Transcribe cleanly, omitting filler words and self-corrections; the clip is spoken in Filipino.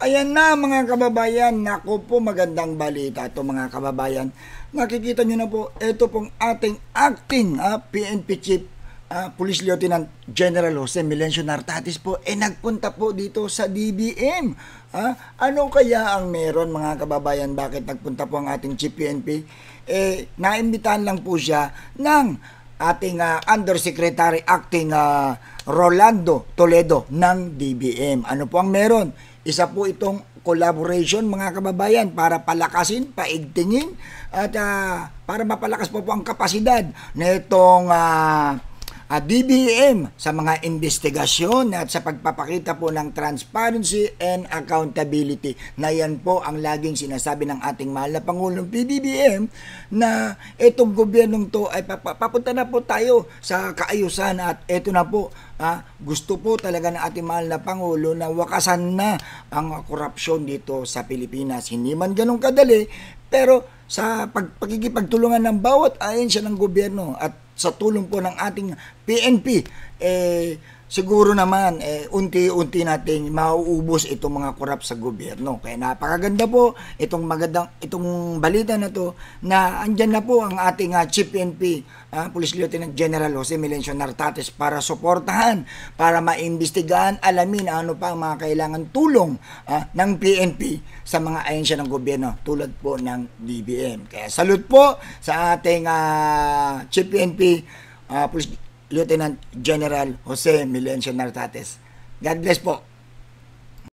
Ayan na mga kababayan, naku po magandang balita ito mga kababayan. Nakikita nyo na po, ito pong ating acting PNP Chief Police Lieutenant General Jose Melencio Nartatis po nagpunta po dito sa DBM. Ano kaya ang meron mga kababayan, bakit nagpunta po ang ating Chief PNP? Naimbitahan lang po siya ng ating Undersecretary Acting Rolando Toledo ng DBM. Ano po ang meron? Isa po itong collaboration mga kababayan para palakasin, paigtingin at para mapalakas po ang kapasidad nitong DBM sa mga investigasyon at sa pagpapakita po ng transparency and accountability, na yan po ang laging sinasabi ng ating mahal na Pangulong PBBM, na itong gobyernong to ay papunta na po tayo sa kaayusan at ito na po gusto po talaga ng ating mahal na Pangulo na wakasan na ang korupsyon dito sa Pilipinas. Hindi man ganun kadali, pero sa pagkikipagtulungan ng bawat ahensya ng gobyerno at sa tulong po ng ating PNP, siguro naman unti-unti nating mauubos itong mga korap sa gobyerno. Kaya napakaganda po itong balita na to, na andyan na po ang ating Chief PNP Police Lieutenant General Jose Melencio Nartatis para suportahan, para maimbestigahan, alamin ano pa ang mga kailangan tulong ng PNP sa mga ahensya ng gobyerno tulad po ng DBM. Kaya salute po sa ating Chief PNP Police Lieutenant General Jose Melencio Nartatis. God bless po.